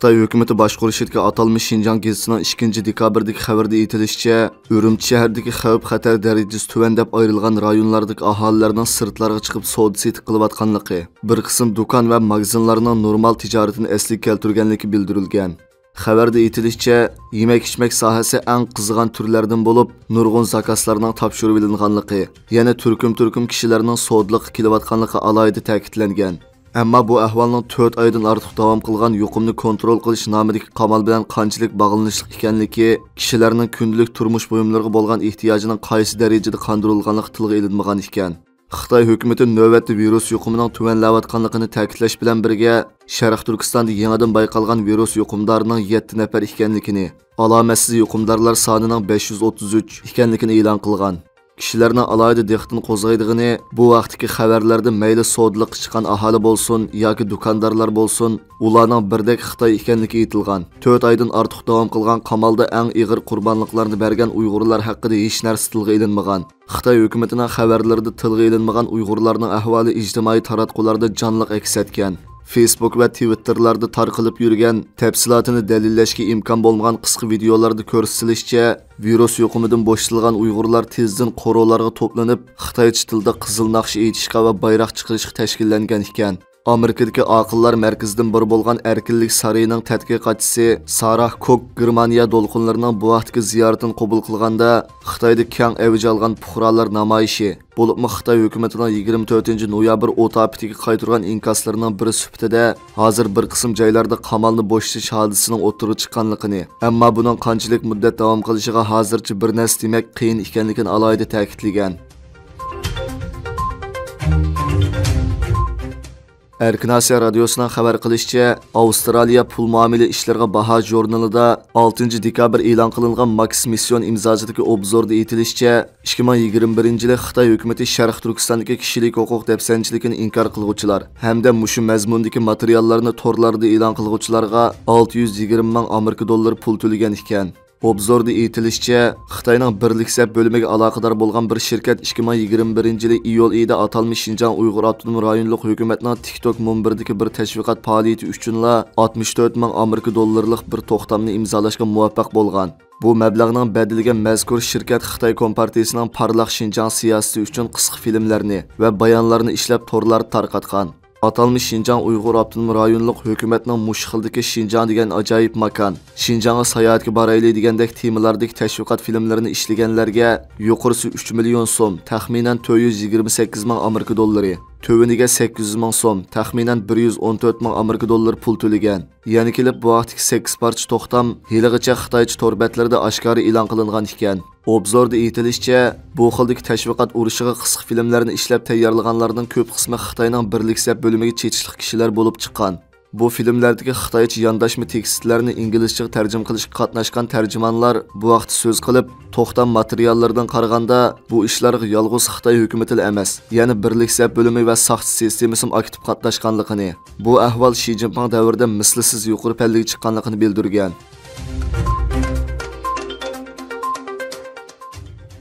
Xitoy hökuməti başquruşidagi atalmış Şinjan gezisining 2 dekabrdagi xabarda aytilishicha, Urumchi shahridagi xavf-xatar darajasi tuvan deb ayrilgan rayonlardagi aholilarning sirtlarga chiqib savdo-sotiq qilayotganligi, bir qism do'kon va magazinlarning normal tijoratini asliga keltirganligi bildirilgan. Xabarda aytilishicha, yemak-ichmak sohasi eng qizigan turlardan bo'lib, nurg'un zakaslarning topshirib olinganligi, yana turkum kishilarning savdoga kelayotganligi alohida ta'kidlangan. Ammo bu ahvolning 4 oydan ortiq davom qilgan yuqumni kontrol qilish nomidagi qamal bilan qanchalik bog'lanishli ekanligi, kishilarning kundalik turmush buyumlariga bo'lgan ehtiyojining qaysi darajada qondirilganligi tilga ilinmagan ekan. Xitoy hukumati navbatda virus yuqumining tuvanlayotganligini ta'kidlash bilan birga, Sharq Turkistonda yangidan bayqalgan virus yuqumdorining 7 nafar ekanligini, alomatsiz yuqumdorlar sonining 533 ekanligini e'lon qilgan. Kishilarning alohida diqqatini qo'zg'aydigani bu vaqtdagi xabarlarda mayli savdoga chiqqan aholi bo'lsin yoki do'kondorlar bo'lsin, ularning birdek Xitoy ekanligi aytilgan. 4 oydan ortiq davom qilgan qamalda eng ig'ir qurbonliklarni bergan Uyg'urlar haqida hech narsa tilga ilinmagan. Xitoy hukumatining xabarlarida tilga ilinmagan Uyg'urlarning ahvoli ijtimoiy taratqularda jonliq aks etgan. Facebook va Twitterlarda tarqalib yurgan, tafsilotini dalillashga imkon bo'lmagan qisqa videolarda ko'rsatilishicha, virus yuqumidan bo'shatilgan Uyg'urlar tezdan qo'rovlarga to'planib, Xitoycha tilda qizil naqsh aytishga va bayroq chiqarishga tashkillangan ekan. Amerikadagi aqllar markazidan biri bo'lgan Erkinlik saroyining tadqiqotchisi Sarah Cook Germaniya to'lqinlarining bu vaqtdagi ziyoratini qabul qilganda, Xitoyda keng avj olgan puhralar namoyishi, bo'libmi Xitoy hukumatining 24-noyabr o'tapitiga qaytirgan inkaslarining biri sifatida hozir bir qism joylarda qamalni bo'shatish hodisasining o'tirib chiqqanligini, ammo buning qanchalik muddat davom qilishiga hozircha bir narsa demak qiyin ekanligini alohida ta'kidlagan. Erkin Asiya radiosining xabar qilishicha, Avstraliya pul muomala ishlariga baho jurnalida 6 dekabr e'lon qilingan Max Mission imzosidagi obzorda aytilishicha, 2021-yil Xitoy hukumati Sharq Turkistondagi kishilik huquq dafsanchiligini inkor qiluvchilar hamda mushu mazmundagi materiallarni torlarda e'lon qiluvchilarga 620 ming Amerika dollari pul to'lagan ekan. Obzorda aytilishicha, Xitoyning Birlik Sap bo'limiga aloqador bo'lgan bir shirkat 2021-yil iyul oyida atalmış Şinjan Uyg'ur avtonom rayonlik hukumatning TikTok munbiridagi bir tashviqot faoliyati uchunla 64 ming Amerika dollarlik bir to'xtamni imzolashga muvaffaq bo'lgan. Bu mablag'ning badiliga mazkur shirkat Xitoy Kompartiyasining parlaq Şinjan siyosati uchun qisqa filmlarni va bayonlarni ishlab torlarda tarqatgan. Atalmış Şinjan Uyg'ur avtonom rayonlik hukumatning mushxildagi Şinjan degan ajoyib makon, Şinjanga sayohatga borayli degandek temalardagi tashviqot filmlarini ishlaganlarga yuqorisi 3 million so'm, taxminan 428 ming Amerika dollari, töveniga 800 ming so'm, taxminan 114 ming Amerika dollari pul to'lagan. Ya'ni kelib bu vaqtdagi 8 parcha to'xtam haligacha Xitoycha torbatlarda oshkora e'lon qilingan ekan. Obzorda aytilishicha, bu xildagi tashviqot urushiga qisqa filmlarni ishlab tayyorlaganlarning ko'p qismi Xitoyning Birlik Sap bo'limiga chechishli kishilar bo'lib chiqqan. Bu filmlardagi Xitoycha yondashma tekstlarni inglizchaga tarjima qilishga qatnashgan tarjimonlar bu vaqtda so'z qilib, to'xtam materiallaridan qaraganda bu ishlarga yolg'iz Xitoy hukumati emas, ya'ni Birlik Sap bo'limi va soxta sistemasi aktiv qatnashganligini, bu ahvol Xi Jinping davrida mislsiz yuqori pallaga chiqqanligini bildirgan.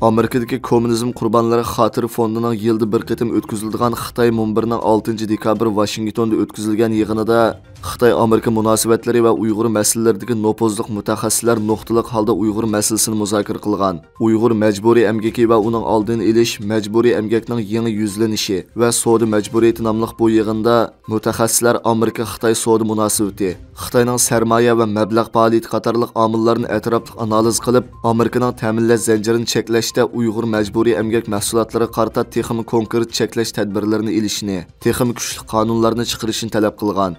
Amerikadagi kommunizm qurbonlari xotiri fondining yilda bir qatim o'tkaziladigan Xitoy munbirining 6 dekabr Washingtonda o'tkazilgan yig'inida Xitoy Amerika munosabatlari va Uyg'ur masalalaridagi nopozliq mutaxassislar nuqtaliq holda Uyg'ur masalasini muzokara qilgan. Uyg'ur majburiy emgaki va uning oldini olish, majburiy emgakning yangi yuzlanishi va savdo majburiyati nomli bu yig'inda mutaxassislar Amerika Xitoy savdo munosabati, Xitoyning sarmoya va mablag' faoliyati qatorliq omillarni atrofli analiz qilib, Amerikaning ta'minlash zanjirini cheklashda Uyg'ur majburiy emgak mahsulotlari qarta texnik konkret cheklash tadbirlarini ilishni, texnik kuchli qonunlarni chiqarishni talab qilgan.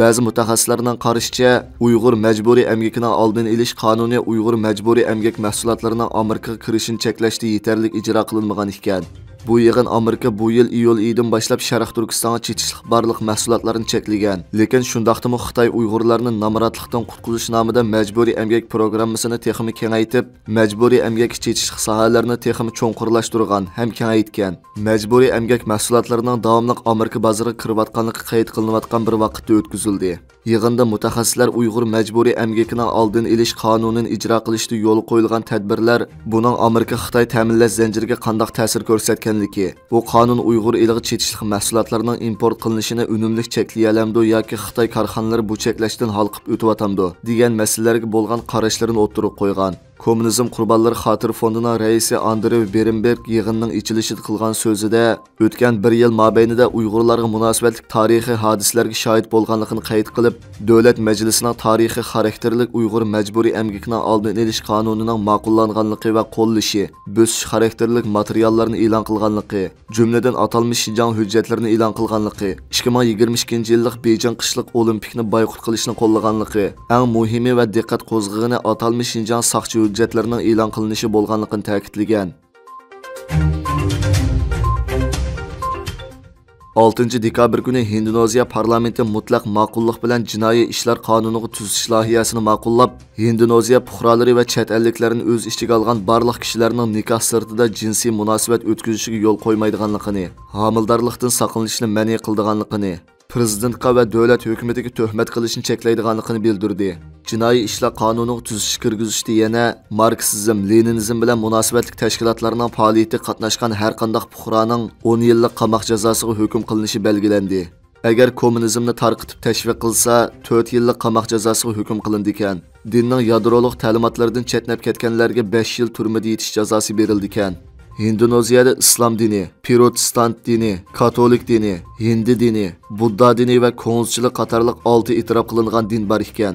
Ba'zi mutaxassislarning qarashicha, Uyg'ur majburiy emgakining oldini olish qonuni Uyg'ur majburiy emgak mahsulotlarining Amerikaga kirishini cheklashda yetarli ijro qilinmagan ekan. Bu yig'in Amerika bu yil iyul oyidan boshlab Sharq Turkistonga chetishlik barliq mahsulotlarni cheklagan. Lekin shundaqdimi Xitoy Uyg'urlarni namoratlikdan qutqarish nomida majburiy emgak programmasini texnik kengaytib, majburiy emgak chetishlik sohalarini texnik cho'nqurlashtirgan ham kengaytgan. Majburiy emgak mahsulotlarining davomli Amerika bozoriga kirib atganligi qayd qilinayotgan bir vaqtda o'tkazildi. Yig'inda mutaxassislar Uyg'ur majburiy emgakining oldini olish qonunini ijro qilishda yo'l qo'yilgan tadbirlar buning Amerika Xitoy ta'minlash zanjiriga qanday ta'sir ko'rsatganligi, bu qonun Uyg'ur eliga chetishlik mahsulotlarining import qilinishini unumli cheklayalamdi yoki Xitoy korxonalari bu cheklashdan halqib o'tyotamdi degan masalalarga bo'lgan qarashlarini o'ttirib qo'ygan. Kommunizm Qurbonlari xotir fondining raisi Andrey Berenberg yig'inning ichilishida qilgan so'zida o'tgan 1 yil mobaynida Uyg'urlarga munosabatli tarixiy hodisalarga shohid bo'lganligini qayd qilib, Davlat Majlisining tarixiy xarakterlik Uyg'ur majburiy emgakining oldini olish qonunining ma'qullanganligi va qo'llashi, bo'sish xarakterlik materiallarni e'lon qilganligi, jumladan atalmish Şinjan hujjatlarini e'lon qilganligi, 2022-yillik Beijing qishliq olimpikni boykot qilishni qo'llaganligi, eng muhimi va diqqat qo'zg'agani atalmish Şinjan saqchi hujjatlarining e'lon qilinishi bo'lganligini ta'kidlagan. 6 dekabr kuni Hindoneziya parlamenti mutlaq ma'qullik bilan jinoiy ishlar qonuniga tuzish loyihasini ma'qullab, Hindoneziya fuqarolari va chet elliklarni o'z ichiga olgan barliq kishilarning nikoh sirtida jinsiy munosabat o'tkazishiga yo'l qo'ymaydiganligini, homildorlikdan saqlanishni ma'ni qildiganligini, prezidentga va davlat hukumatiga tuhmat qilishni cheklaydiganligini bildirdi. Jinoiy ishlar qonuniga tuzish kirgizishda yana Marksizm, Leninizm bilan munosabatli tashkilotlarning faoliyati qatnashgan har qanday fuqaroning 10 yillik qamoq jazosiga hukm qilinishi belgilandi. Agar kommunizmni tarqitib tashviq qilsa, 4 yillik qamoq jazosiga hukm qilindi ekan. Dinning yadroliq ta'limotlaridan chetnab ketganlarga 5 yil turmada yetish jazosi berildi ekan. Indoneziyada islom dini, protestant dini, katolik dini, hindi dini, Budda dini va ko'ngilchilik qatorliq 6 e'tirof qilingan din bor ekan.